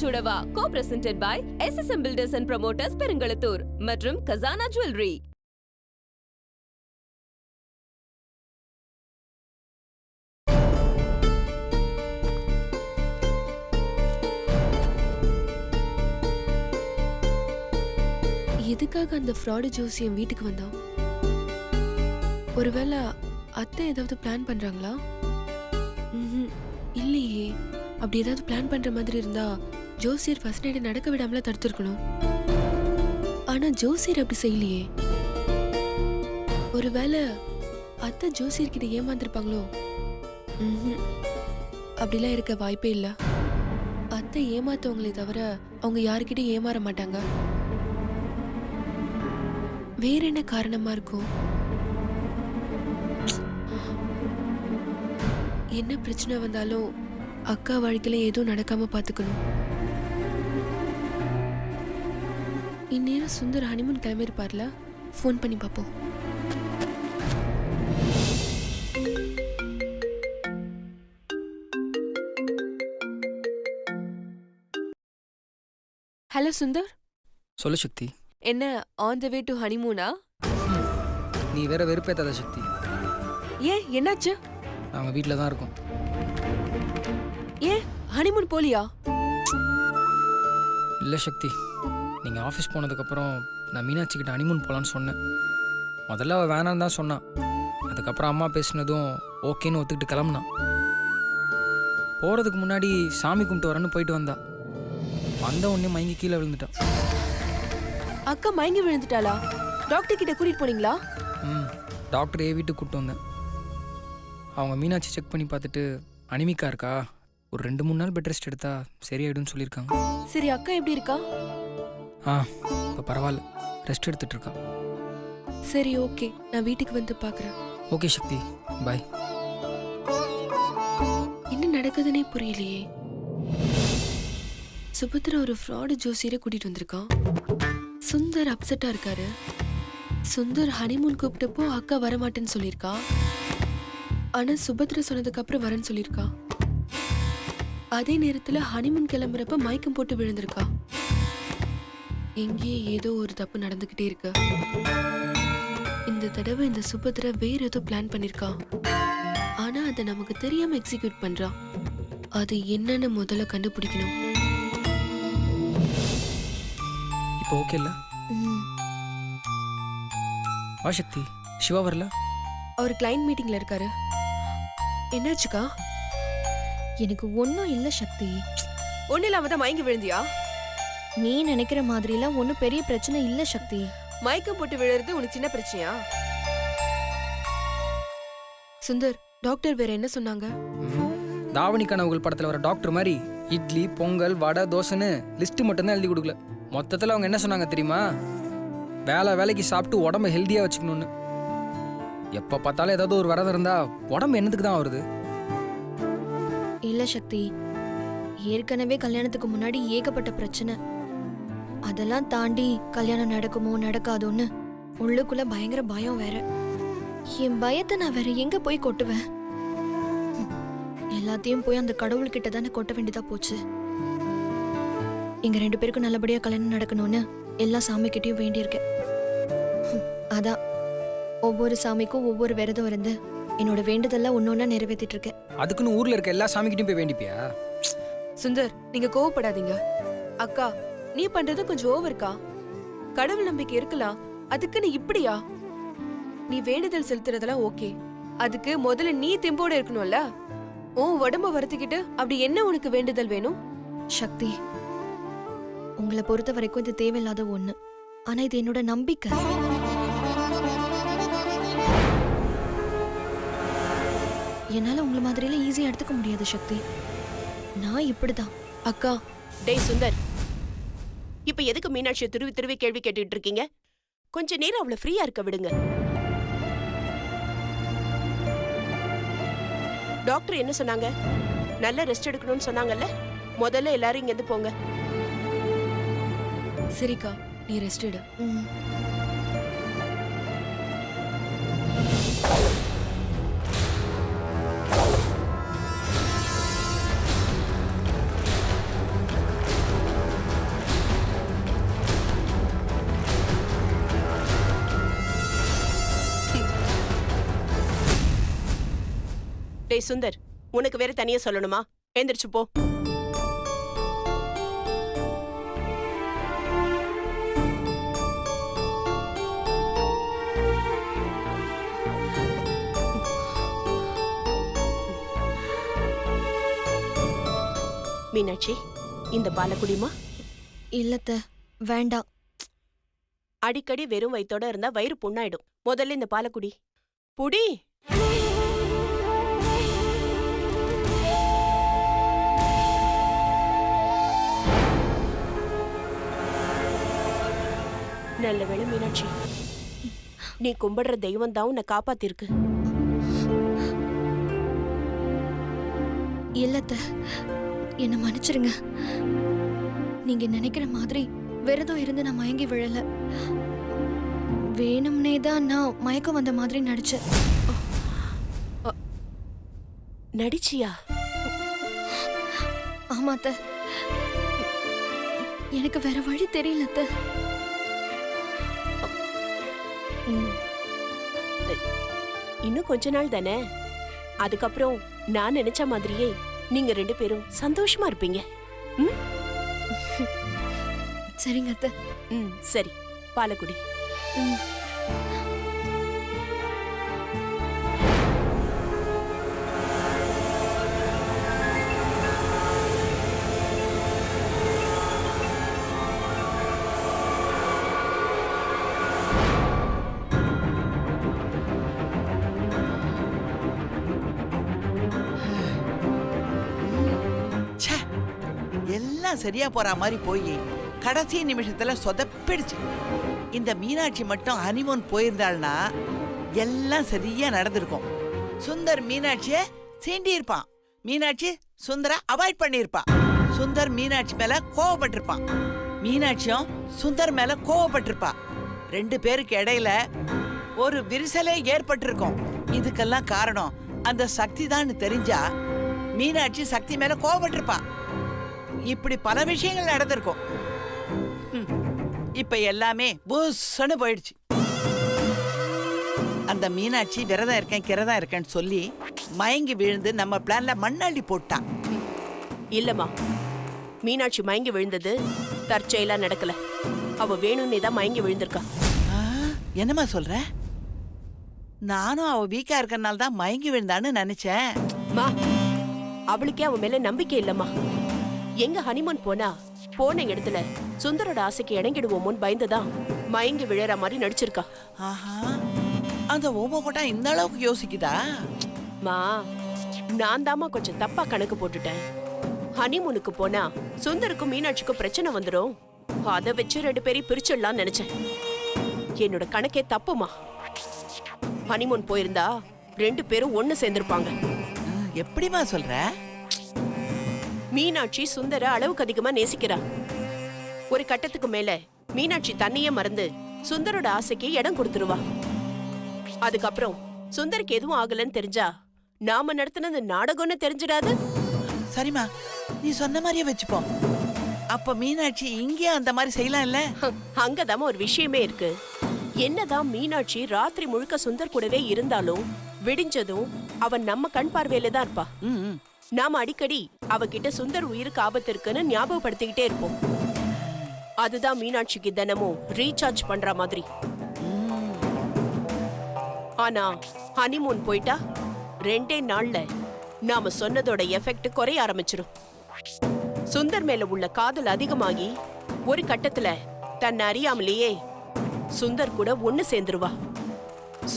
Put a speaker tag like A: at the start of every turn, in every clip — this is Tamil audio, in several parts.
A: மூச்சுடவா co-presented by SSM Builders and Promoters Perungalathur மற்றும் கசானா ஜுவல்லரி.
B: எதுக்காக அந்த ஃப்ராடு ஜோசியம் வீட்டுக்கு வந்தான்? ஒருவேளை அத்தை ஏதாவது பிளான் பண்றாங்களா? இல்லையே. அப்படி ஏதாவது பிளான் பண்ற மாதிரி இருந்தா ஜோசியர் ஃபர்ஸ்ட் நைட் நடக்க விடாமல தடுத்துருக்கணும். ஆனா ஜோசியர் அப்படி செய்யலையே. ஒருவேளை அத்தை ஜோசியர்கிட்ட ஏமாந்துருப்பாங்களோ? அப்படிலாம் இருக்க வாய்ப்பே இல்லை. அத்தை ஏமாத்தவங்களே தவிர அவங்க யாருக்கிட்டையும் ஏமாற மாட்டாங்க. வேற என்ன காரணமா இருக்கும்? என்ன பிரச்சனை வந்தாலும் அக்கா வாழ்க்கையில எதுவும் நடக்காம பாத்துக்கணும். இந்நேரம் சுந்தர் ஹனிமூன் கிளம்பிருப்பார்ல, ஃபோன் பண்ணி பார்ப்போம். ஹலோ சுந்தர்.
C: சொல்லு சக்தி.
B: என்ன ஆன் த வே டு ஹனிமூனா?
C: நீ வேற வெறுப்பேத்தாத சக்தி.
B: ஏன் என்னாச்சு?
C: நாங்கள் வீட்டில் தான் இருக்கோம்.
B: ஏன் ஹனிமூன் போலியா?
C: இல்லை சக்தி, நீங்கள் ஆஃபீஸ் போனதுக்கப்புறம் நான் மீனாட்சிக்கிட்ட ஹனிமூன் போகலான்னு சொன்னேன். முதல்ல அவள் வேணான்னு தான் சொன்னான். அதுக்கப்புறம் அம்மா பேசினதும் ஓகேன்னு ஒத்துக்கிட்டு கிளம்புனான். போகிறதுக்கு முன்னாடி சாமி கும்பிட்டு வரேன்னு போயிட்டு வந்தா. வந்த உடனே மயங்கி கீழே விழுந்துட்டான்.
B: அக்கா மயங்கி விழுந்துட்டாளா? டாக்டர் கிட்ட கூட்டிட்டு போனீங்களா?
C: டாக்டர் வீட்டுக்கு கூப்பிட்டு வந்தேன். அவங்க மீனாட்சி செக் பண்ணி பார்த்துட்டு அனிமிக்கா இருக்கா, ஒரு 2-3 நாள் பெட் ரெஸ்ட் எடுத்தா சரியாயிடும்னு சொல்லியிருக்காங்க.
B: சரி, அக்கா எப்படி இருக்கா?
C: இப்போ பரவாயில்ல, ரெஸ்ட் எடுத்துட்டு இருக்கா.
B: சரி, ஓகே, நான் வீட்டுக்கு வந்து பார்க்குறேன்.
C: ஓகே சக்தி, பாய்.
B: என்ன நடக்குதுன்னே புரியலையே. சுபத்ரா ஒரு ஃப்ராடு ஜோசியரை கூட்டிட்டு வந்திருக்கான். சுந்தர் அப்செட்டா இருக்காரு. சுந்தர் ஹனிமூன் கூப்பிட்டப்போ அக்கா வரமாட்டேன்னு சொல்லியிருக்கா. ஆனா சுபத்ரா சொன்னதுக்கு அப்புறம் வரேன்னு சொல்லியிருக்கா. அதே நேரத்துல ஹனிமூன் கிளம்புறப்ப மயக்கம் போட்டு விழுந்திருக்கா. எங்கேயே ஏதோ ஒரு தப்பு நடந்துகிட்டே இருக்கு. இந்த தடவை இந்த சுபத்ரா வேற ஏதோ பிளான் பண்ணிருக்கா. ஆனா அதை நமக்கு தெரியாம எக்ஸிக்யூட் பண்றா. அது என்னன்னு முதல்ல கண்டுபிடிக்கணும்.
C: இப்போ ஓகே இல்லை? வா சக்தி. சிவா வரல?
B: அவர் கிளைண்ட் மீட்டிங்ல இருக்காரு. என்னாச்சுக்கா?
D: எனக்கு ஒன்றும் இல்லை சக்தி.
B: ஒன்னும் இல்லாம தான் மயங்கி விழுந்தியா?
D: நீ நினைக்கிற மாதிரிலாம் ஒன்றும் பெரிய பிரச்சனை இல்லை சக்தி.
B: மயக்கம் போட்டு விழுறது உனக்கு சின்ன பிரச்சனையா? சுந்தர், டாக்டர் வேற என்ன சொன்னாங்க?
C: தாவணி கனவுகள் படத்தில் வர டாக்டர் மாதிரி இட்லி, பொங்கல், வடை, தோசைன்னு லிஸ்ட்டு மட்டும்தான் எழுதி கொடுக்கல. மொத்தத்தில் அவங்க என்ன சொன்னாங்க தெரியுமா? வேலைக்கு சாப்பிட்டு உடம்ப ஹெல்த்தியாக வச்சுக்கணும்னு. எப்போ பார்த்தாலும் ஏதாவது ஒரு விரதம் இருந்தா உடம்பு என்னத்துக்கு தான் வருது?
D: இல்லை சக்தி, ஏற்கனவே கல்யாணத்துக்கு முன்னாடி ஏகப்பட்ட பிரச்சனை. அதெல்லாம் தாண்டி கல்யாணம் நடக்குமோ நடக்காதோன்னு உள்ளுக்குள்ள பயங்கர பயம் வேற. என் பயத்தை நான் வேற எங்க போய் கொட்டுவேன்? எல்லாத்தையும் போய் அந்த கடவுள்கிட்ட தானே கொட்ட வேண்டியதா போச்சு. எங்க 2 பேருக்கும் நல்லபடியா கல்யாணம் நடக்கணும்னு எல்லா சாமிக்கிட்டையும் வேண்டியிருக்கேன். அதான் ஒவ்வொரு சாமிக்கும் ஒவ்வொரு விரதம் இருந்து என்னோட வேண்டுதெல்லாம் ஒன்னொன்னா நிறைவேற்றிட்டு இருக்கேன்.
C: அதுக்குன்னு ஊர்ல இருக்க எல்லா சாமிக்கிட்டையும் போய் வேண்டிப்பியா?
B: சுந்தர், நீங்க கோவப்படாதீங்க. அக்கா, நீ பண்றது கொஞ்சம் ஓவர்க்கா. கடவுள் நம்பிக்கை இருக்கலாம், அதுக்குன்னு இப்படியா? நீ வேண்டுதல் செலுத்துறதெல்லாம் ஓகே. அதுக்கு முதல்ல நீ தெம்போட இருக்கணும்ல. உடம்ப வருத்திக்கிட்டு அப்படி என்ன உனக்கு வேண்டுதல் வேணும்?
D: சக்தி, உங்களை பொறுத்த வரைக்கும் இது தேவையில்லாத ஒண்ணு. ஆனா இது என்னோட நம்பிக்கை. என்னால உங்களை மாதிரிலாம் ஈஸியா எடுத்துக்க முடியாது சக்தி. நான் இப்படிதான்.
B: அக்கா.
E: டேய் சுந்தர், இப்ப எதுக்கு மீனாட்சியை திருவி திருவி கேள்வி கேட்டுட்டு இருக்கீங்க? கொஞ்ச நேரம் அவளை ஃப்ரீயா இருக்க விடுங்க. டாக்டர் என்ன சொன்னாங்க? நல்ல ரெஸ்ட் எடுக்கணும்னு சொன்னாங்கல்ல. முதல்ல எல்லாரும் இங்க இருந்து போங்க.
B: சரிக்கா, நீ ரெஸ்ட் எடு.
E: டேய் சுந்தர், உனக்கு வேற தனியா சொல்லணுமா? எந்திரிச்சு போ. மீனாட்சி, இந்த பால குடிமா.
D: இல்லத்த, வேண்டாம்.
E: அடிக்கடி வெறும் வயித்தோட இருந்தா வயிறு புண்ணாயிடும். முதல்ல இந்த பால குடி. புடி. நல்ல வேளை மீனாட்சி, நீ கும்பிடுற தெய்வம் தான் உன்னை காப்பாத்திருக்கு.
D: இல்லத்த, என்ன மன்னிச்சிருங்க. நீங்க நினைக்கிற மாதிரி விரதம் இருந்து நான் மயங்கி விழல. வேணும்னே தான் நான் மயக்கம் வந்த மாதிரி நடிச்சேன்.
E: நடிச்சியா?
D: ஆமாத்த, எனக்கு வேற வழி தெரியலத்த.
E: இன்னும் கொஞ்ச நாள் தானே, அதுக்கப்புறம் நான் நினைச்ச மாதிரியே நீங்க 2 பேரும் சந்தோஷமா இருப்பீங்க.
D: சரிங்க அத்த.
E: சரி, பாலக்குடி.
F: எல்லாம் சரியா போற மாதிரி போய் கடைசி நிமிஷத்துல சொதப்பிடுச்சு. இந்த மீனாட்சி மட்டும் ஹனிமூன் போயிருந்தாள்னா எல்லாம் சரியா நடந்திருக்கும். சுந்தர் மீனாட்சிய சீண்டி இருப்பான், மீனாட்சி சுந்தர அவாய்ட் பண்ணிருப்பா. சுந்தர் மீனாட்சி மேல கோவப்பட்டிருப்பான், மீனாட்சியும் சுந்தர் மேல கோவப்பட்டிருப்பா. 2 பேருக்கு இடையில ஒரு விரிசலே ஏற்பட்டிருக்கும். இதுக்கெல்லாம் காரணம் அந்த சக்தி தான் தெரிஞ்சா மீனாட்சி சக்தி மேல கோவப்பட்டிருப்பா. இப்படி பல விஷயங்கள் நடந்திருக்கும். இப்ப எல்லாமே புஸ்ஸுன்னு போயிடுச்சு. அந்த மீனாட்சி விரதம் இருக்கேன் கிரதம் இருக்கேன்னு சொல்லி மயங்கி விழுந்து நம்ம பிளான்ல மண்ணாடி போட்டான்.
E: இல்லம்மா, மீனாட்சி மயங்கி விழுந்தது தற்செயலா நடக்கல. அவ வேணும்னே தான் மயங்கி விழுந்திருக்கா.
F: என்னம்மா சொல்ற? நானும் அவ வீக்கா இருக்கறனால தான் மயங்கி விழுந்தான்னு நினைச்சேன்.
E: மா, அவளுக்கே அவன் மேல நம்பிக்கை இல்லம்மா. எங்க ஹனிமூன் போன இடத்துல சுந்தரோட ஆசைக்கு இறங்கிடுவோமோன்னு பயந்துதான் மயங்கி விழற மாதிரி நடிச்சிருக்கா.
F: ஆஹா, அந்த ஓமகோட்டா இந்த அளவுக்கு யோசிக்குதா?
E: மா, நான் தாமா கொஞ்சம் தப்பா கணக்கு போட்டுட்டேன். ஹனிமூனுக்கு போனா சுந்தருக்கும் மீனாட்சிக்கும் பிரச்சனை வந்துடும், அதை வச்சு 2 பேரையும் பிரிச்சிடலாம்னு நினைச்சேன். என்னோட கணக்கே தப்புமா. ஹனிமூன் போயிருந்தா 2 பேரும் ஒண்ணு சேர்ந்திருப்பாங்க.
F: எப்படிமா சொல்ற?
E: மீனாட்சி சுந்தர அளவுக்கு அதிகமா நேசிக்கிறா. ஒரு கட்டத்துக்கு மேல மீனாட்சி தன்னையே மறந்து சுந்தரோட ஆசைக்கு இடம் கொடுத்துருவா. அதுக்கப்புறம் சுந்தருக்கு எதுவும் ஆகலன்னு தெரிஞ்சா நாம நடத்தினது நாடகம்னு தெரிஞ்சிடாது.
F: சரிம்மா, நீ சொன்ன மாதிரியே வச்சுப்போம். அப்ப மீனாட்சி இங்கே அந்த மாதிரி செய்யலாம் இல்ல?
E: அங்கதாம ஒரு விஷயமே இருக்கு. என்னதான் மீனாட்சி ராத்திரி முழுக்க சுந்தர் கூடவே இருந்தாலும் விடிஞ்சதும் அவன் நம்ம கண் பார்வையில தான் இருப்பா. நாம அடிக்கடி அவகிட்ட சுந்தர் உயிருக்கு ஆபத்து இருக்குன்னு ஞாபகப்படுத்திக்கிட்டே இருப்போம். அதுதான் மீனாட்சிக்கு தினமும் ரீசார்ஜ் பண்ற மாதிரி. ஆனா ஹனிமூன் போயிட்டா 2 நாள்ல நாம சொன்னதோட எஃபெக்ட் குறைய ஆரம்பிச்சிடும். சுந்தர் மேல உள்ள காதல் அதிகமாகி ஒரு கட்டத்துல தன்னை அறியாமலேயே சுந்தர் கூட ஒண்ணு சேர்ந்துருவா.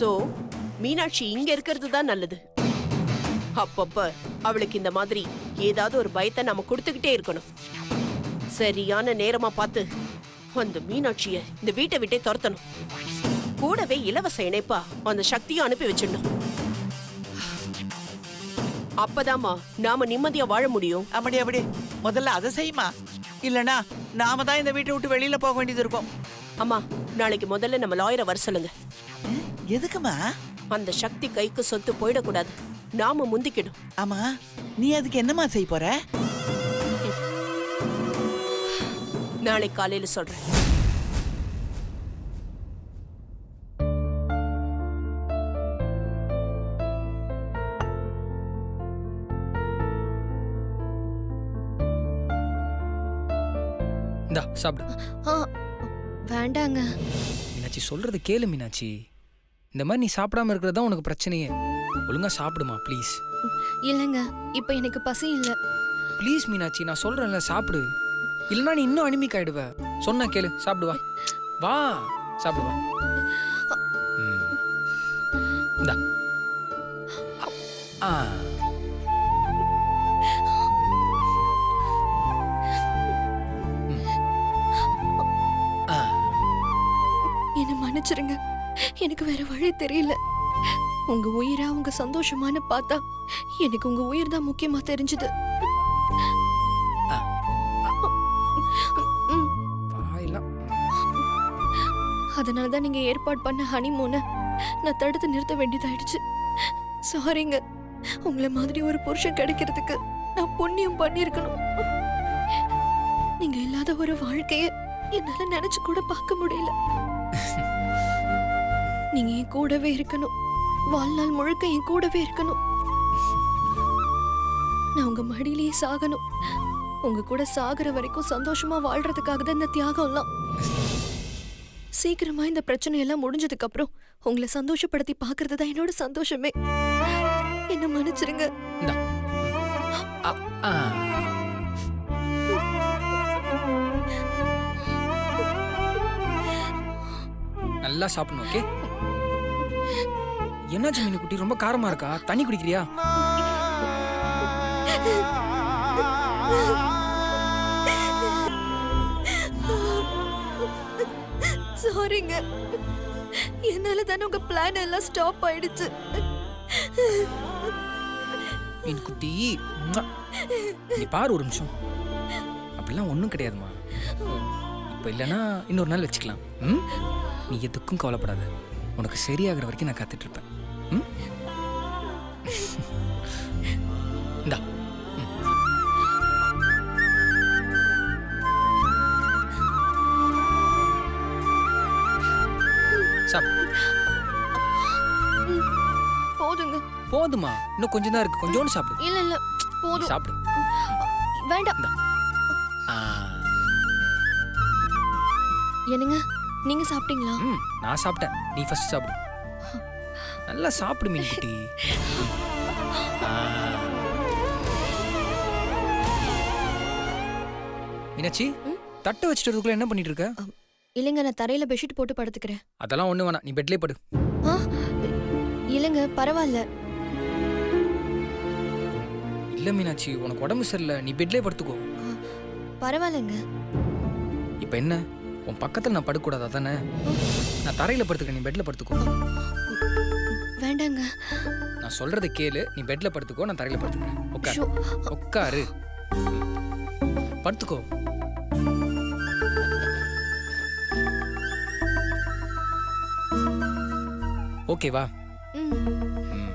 E: சோ மீனாட்சி இங்க இருக்கிறது தான் நல்லது. அப்பப்ப அவளுக்கு இந்த மாதிரி ஏதாவது ஒரு பயத்தை நாம கொடுத்துக்கிட்டே இருக்கணும். சரியான நேரமா பார்த்து அந்த மீனாட்சிய இந்த வீட்டை விட்டே துரத்தணும். கூடவே இலவச இணைப்பா அந்த சக்தியை அனுப்பி வச்சிடணும். அப்பதாமா நாம நிம்மதியா வாழ முடியும்.
F: அப்படி முதல்ல அதை செய்யுமா, இல்லனா நாம தான் இந்த வீட்டை விட்டு வெளியில போக வேண்டியது இருக்கும்.
E: அம்மா, நாளைக்கு முதல்ல நம்ம லாயரை வர சொல்லுங்க.
F: எதுக்குமா?
E: அந்த சக்தி கைக்கு சொத்து போயிடக்கூடாது, நாம முந்திக்கிடும்.
F: ஆமா, நீ அதுக்கு என்னமா செய்ய போற?
E: நாளைக்கு காலையில சொல்றேன்.
C: இந்தா சாப்பிடு.
D: ஆ, வேண்டாங்க.
C: மீனாட்சி சொல்றது கேளு மீனாட்சி. இந்த மாதிரி நீ சாப்பிடாம இருக்கிறது தான் உனக்கு பிரச்சனையே. ஒழுங்கா சாப்பிடுமா ப்ளீஸ்.
D: இல்லைங்க, இப்போ எனக்கு பசி இல்லை.
C: ப்ளீஸ் மீனாட்சி, நான் சொல்றேன்ல சாப்பிடு. இல்லைன்னா நீ இன்னும் அனிமிக் ஆயிடுவ. சொன்னா கேளு, சாப்பிடுவா. வா சாப்பிடுவா. இந்தா. ஆ. ஆ.
D: என்னை மன்னிச்சிருங்க, எனக்கு வேற வழி தெரியல. உங்க உயிரா உங்க சந்தோஷமான பார்த்தா எனக்கு உங்க உயிர் தான் முக்கியமா தெரிஞ்சது.
C: வாயெல்லாம்.
D: அதனாலதான் நீங்க ஏற்பாடு பண்ண ஹனிமூனை நான் தடுத்து நிறுத்த வேண்டியதாயிடுச்சு. சாரிங்க, உங்களை மாதிரி ஒரு புருஷன் கிடைக்கிறதுக்கு நான் புண்ணியம் பண்ணிருக்கணும். நீங்க இல்லாத ஒரு வாழ்க்கைய என்னால நினைச்சு கூட பார்க்க முடியல. நீங்க என் கூடவே இருக்கணும், வாழ்நாள் முழுக்க என் கூடவே இருக்கணும். நான் உங்க மடியிலேயே சாகணும். உங்க கூட சாகுற வரைக்கும் சந்தோஷமா வாழ்றதுக்காக தான் இந்த தியாகம்லாம். சீக்கிரமா இந்த பிரச்சனை எல்லாம் முடிஞ்சதுக்கு அப்புறம் உங்களை சந்தோஷப்படுத்தி பாக்குறது தான் என்னோட சந்தோஷமே. என்ன மன்னிச்சிருங்க.
C: இந்தா. ஆ. நல்லா சாப்பிடணும். ஓகே. என்னாச்சு மீனு குட்டி, ரொம்ப காரமா இருக்கா? தண்ணி குடிக்கிறியா?
D: சாரிங்க, என்னால தானே உங்க பிளான் எல்லாம் ஸ்டாப் ஆயிடுச்சு.
C: மீன் குட்டி, ம்மா. நீ பாரு ஒரு நிமிஷம். அப்படிலாம் ஒன்றும் கிடையாதுமா. இப்போ இல்லைன்னா இன்னொரு நாள் வச்சுக்கலாம். ம், நீ எதுக்கும் கவலைப்படாத. உனக்கு சரியாகிற வரைக்கும் நான் காத்துட்டு இருப்பேன். ம், இந்தா. சாப்பிடு.
D: போதுங்க.
C: போதுமா? இன்னும் கொஞ்சம் தான் இருக்கு. கொஞ்சோண்டு சாப்பிடு.
D: இல்ல இல்ல, போதும்.
C: சாப்பிடு.
D: வேண்டாம்.
C: ஆ.
D: என்னங்க, நீங்க சாப்பிட்டீங்களா?
C: ம், நான் சாப்பிட்டேன். நீ ஃபர்ஸ்ட் சாப்பிடு. நல்லா சாப்பிடு மீன் குட்டி. ஆ. மீனாட்சி, தட்டை வச்சுட்டு வரதுக்குள்ள என்ன பண்ணிட்டு இருக்க?
D: இல்லைங்க, நான் தரையில பெட்ஷீட் போட்டு படுத்துக்கிறேன்.
C: அதெல்லாம் ஒண்ணு வேணாம், நீ பெட்லயே படு.
D: ஆ, இல்லைங்க, பரவாயில்ல.
C: இல்ல மீனாட்சி, உனக்கு உடம்பு சரியில்லை, நீ பெட்லயே படுத்துக்கோ.
D: பரவாயில்லைங்க.
C: இப்ப என்ன, உன் பக்கத்துல நான் படுக்கூடாதா தானே? நான் தரையில படுத்துக்கிறேன், நீ பெட்ல படுத்துக்கோ.
D: வேண்டாங்க.
C: நான் சொல்றதை கேளு, நீ பெட்ல படுத்துக்கோ, நான் தரையில படுத்துக்கிறேன். உட்காரு.
D: ஷோ.
C: உட்காரு. படுத்துக்கோ. ஓகேவா?
D: ம்.
C: ம்.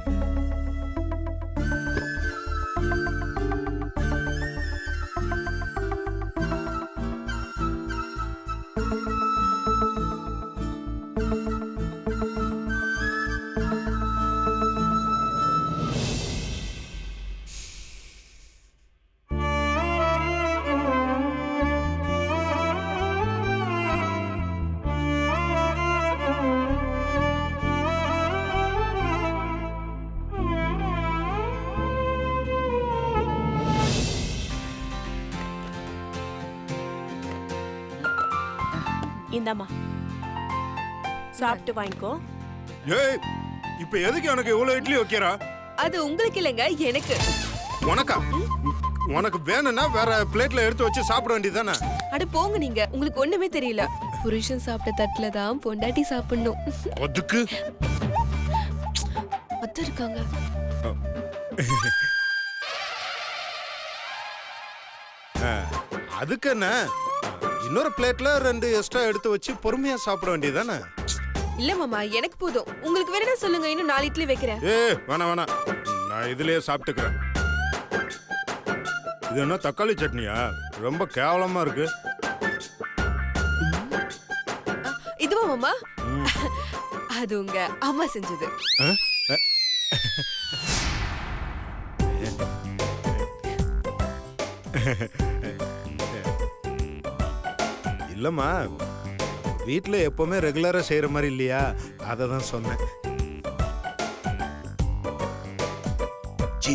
E: இந்தாம்மா, சாப்பிட்டு வாங்கிக்கோ.
G: ஏய், இப்ப எதுக்கு எனக்கு இவ்வளவு இட்லி வைக்கிறா?
B: அது உங்களுக்கு இல்லைங்க, எனக்கு.
G: உனக்கா? உனக்கு வேணும்னா வேற பிளேட்ல எடுத்து வச்சு சாப்பிட வேண்டியதானே?
B: அட போங்க நீங்க, உங்களுக்கு ஒண்ணுமே தெரியல. புருஷன் சாப்பிட்ட தட்டுல தான் பொண்டாட்டி சாப்பிடணும்.
G: அதுக்கு
B: அத்தை இருக்காங்க.
G: அதுக்கு என்ன, இன்னொரு பிளேட்ல 2 எக்ஸ்ட்ரா எடுத்து வச்சு பொறுமையா சாப்பிட வேண்டியதானே?
B: இல்ல மாமா, எனக்கு போதும். உங்களுக்கு வேணும்னா சொல்லுங்க, இன்னும் 4 இட்லி வைக்கிறேன்.
G: வேணாம் வேணாம், நான் இதுலயே சாப்பிட்டுக்கிறேன். இது என்ன தக்காளி சட்னியா? ரொம்ப கேவலமா இருக்கு.
B: இதுவா மாமா? அது உங்க அம்மா செஞ்சது.
G: இல்லம்மா, வீட்டில் எப்பவுமே ரெகுலரா செய்யற மாதிரி இல்லையா, அதை தான் சொன்னேன். ஜி,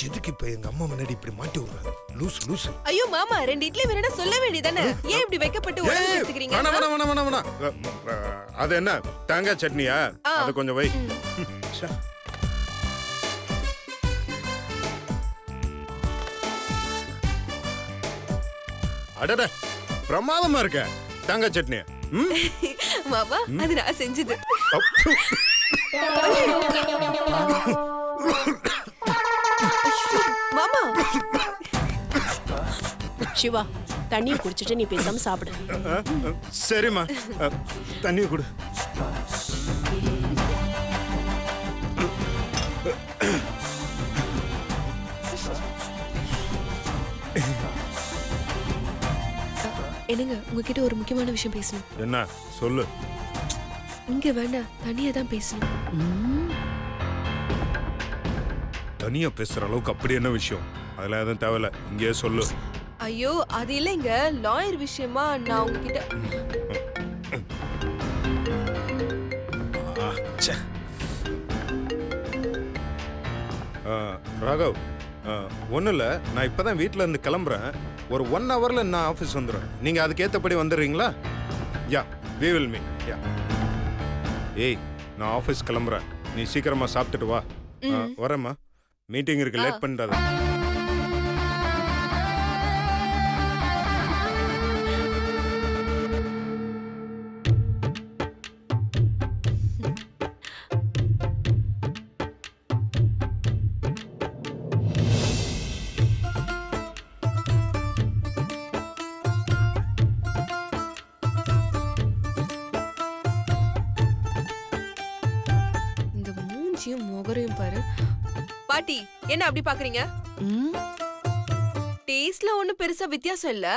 G: எதுக்கு இப்ப எங்க அம்மா முன்னாடி இப்படி மாட்டி விடுறாங்க? லூசு லூசு.
B: ஐயோ மாமா 2 இட்லி வேணும்னா சொல்ல வேண்டியதானே? ஏன் இப்படி வைக்கப்பட்டு உடம்பு எடுத்துக்கிறீங்க?
G: வேணாம். அது என்ன தேங்காய் சட்னியா? அது கொஞ்சம் வை. ச்சே. அடடே, பிரமாதமா இருக்க தேங்காய் சட்னி.
B: மாமா அது நான் செஞ்சது. மாமா
E: சிவா, தண்ணியை குடிச்சிட்டு நீ பேசாம சாப்பிடு.
G: சரிம்மா, தண்ணி கொடு.
B: என்னங்க, உங்ககிட்ட ஒரு முக்கியமான விஷயம் பேசணும்.
G: என்ன சொல்லு.
B: இங்க வேண்டாம், தனியா தான் பேசணும்.
G: தனியா பேசுற அளவுக்கு அப்படி என்ன விஷயம்? அதெல்லாம் எதுவும் தேவையில்ல, இங்கேயே சொல்லு.
B: ஐயோ அது இல்லைங்க, லாயர் விஷயமா நான் உங்ககிட்ட.
G: ராகவ், ஒன்றும் இல்லை, நான் இப்போ தான் வீட்டில் இருந்து கிளம்புறேன். ஒரு 1 ஹவரில் நான் ஆஃபீஸ் வந்துடுறேன். நீங்கள் அதுக்கேற்றபடி வந்துடுறீங்களா? யா, வி வில் மீட். யா. ஏய், நான் ஆஃபீஸ் கிளம்புறேன். நீ சீக்கிரமாக சாப்பிட்டுட்டு வா. வரேம்மா, மீட்டிங் இருக்கு, லேட் பண்ணிடாத.
B: இந்த மூஞ்சியும் முகரையும் பாரு. பாட்டி என்ன அப்படி பாக்குறீங்க? டேஸ்ட்ல ஒண்ணும் பெருசா வித்தியாசம் இல்ல,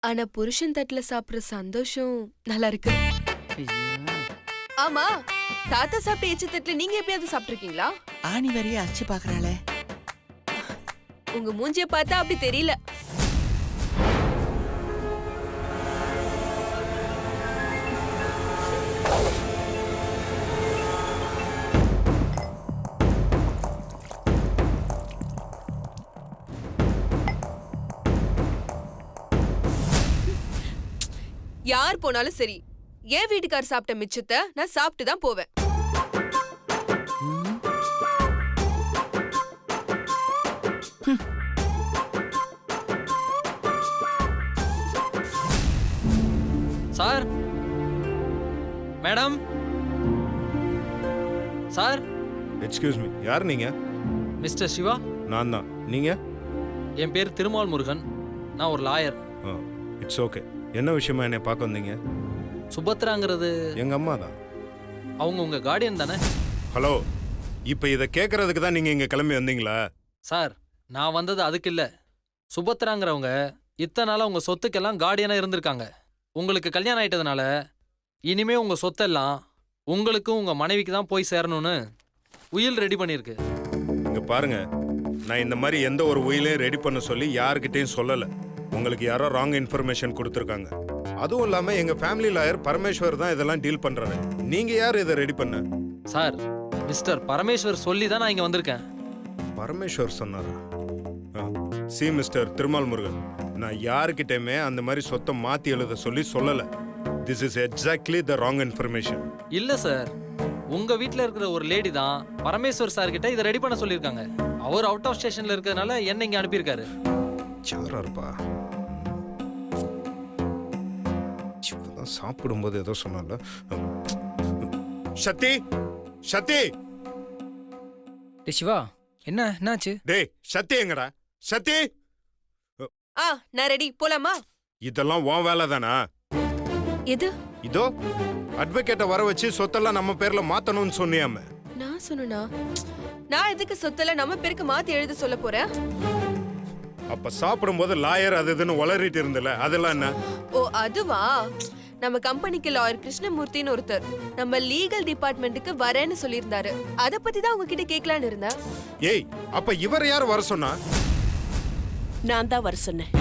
B: ஆனா புருஷன் தட்டுல சாப்பிடுற சந்தோஷம் நல்லா இருக்கு. ஆமா, தாத்தா சாப்பிட்ட எச்ச தட்டுல நீங்க எப்பயாவது சாப்பிட்டிருக்கீங்களா?
F: ஆணி வரைய அச்சு பாக்குறாளே.
B: உங்க மூஞ்சிய பார்த்தா அப்படி தெரியல. யார் போனாலும் சரி, என் வீட்டுக்கார் சாப்பிட்ட மிச்சத்தை நான் சாப்பிட்டு தான் போவேன்.
C: Sir, madam, sir.
G: Excuse me, யார் நீங்க?
C: மிஸ்டர் சிவா.
G: நான் தான். நீங்க?
C: என் பேர் திருமால் முருகன். நான் ஒரு லாயர்.
G: It's okay. என்ன விஷயமா என்னை பார்க்க வந்தீங்க?
C: சுபத்ராங்கிறது
G: எங்க அம்மா தான்.
C: அவங்க உங்க கார்டியன் தானே?
G: ஹலோ, இப்போ இதை கேட்கறதுக்கு தான் நீங்க இங்க கிளம்பி வந்தீங்களா?
C: சார், நான் வந்தது அதுக்கு இல்ல. சுபத்ராங்கிறவங்க இத்தனை நாளா உங்க சொத்துக்கெல்லாம் கார்டியனா இருந்திருக்காங்க. உங்களுக்கு கல்யாணம் ஆயிட்டதுனால இனிமே உங்க சொத்தெல்லாம் உங்களுக்கும் உங்க மனைவிக்கு தான் போய் சேரணும்னு உயில் ரெடி பண்ணிருக்கு.
G: இங்க பாருங்க, நான் இந்த மாதிரி எந்த ஒரு உயிலையும் ரெடி பண்ண சொல்லி யாருக்கிட்டையும் சொல்லலை. உங்களுக்கு யாரோ ராங் இன்ஃபர்மேஷன் கொடுத்துருக்காங்க. அதுவும் இல்லாம எங்க ஃபேமிலி லாயர் பரமேஸ்வர் தான் இதெல்லாம் டீல் பண்றாரு. நீங்க யார் இதை ரெடி பண்ண?
C: சார், மிஸ்டர் பரமேஸ்வர் சொல்லி தான் நான் இங்க வந்திருக்கேன்.
G: பரமேஸ்வர் சொன்னாரா? சி மிஸ்டர் திருமால் முருகன், நான் யாருக்கிட்டயுமே அந்த மாதிரி சொத்தை மாத்தி எழுத சொல்லி சொல்லல. This is exactly the wrong information.
C: இல்ல சார், உங்க வீட்ல இருக்கிற ஒரு லேடி தான் பரமேஸ்வர் சார் கிட்ட இதை ரெடி பண்ண சொல்லியிருக்காங்க. அவர் அவுட் ஆஃப் ஸ்டேஷன்ல இருக்கிறதுனால என்ன இங்க அனுப்பியிருக்காரு.
G: சாரா இருப்பா. சாப்பிடும்போது ஏதோ சொன்னால. சக்தி, சக்தி.
C: டே சிவா, என்னாச்சு?
G: டேய் சக்தி எங்கடா? சக்தி.
B: நான் ரெடி, போலாமா?
G: இதெல்லாம் உன் வேலை தானா?
B: எது?
G: இதோ அட்வொகேட்டை வர வச்சு சொத்தெல்லாம் நம்ம பேர்ல மாத்தணும்னு சொன்னியாம.
B: நான் சொன்னா நான் எதுக்கு சொத்தெல்லாம் நம்ம பேருக்கு மாத்தி எழுத சொல்ல போறேன்?
G: அப்ப சாப்பிடும்போது லாயர் அது இதுன்னு உளறிட்டு இருந்தல, அதெல்லாம் என்ன?
B: ஓ அதுவா, நம்ம கம்பெனிக்கு லாயர் கிருஷ்ணமூர்த்தின்னு ஒருத்தர் நம்ம லீகல் டிபார்ட்மெண்ட்டுக்கு வரேன்னு சொல்லியிருந்தாரு. அத பத்தி தான் உங்ககிட்ட கேட்கலான்னு இருந்தேன்.
G: ஏய், அப்ப இவர் யார் வர சொன்னா?
E: நான் தான் வர சொன்னேன்.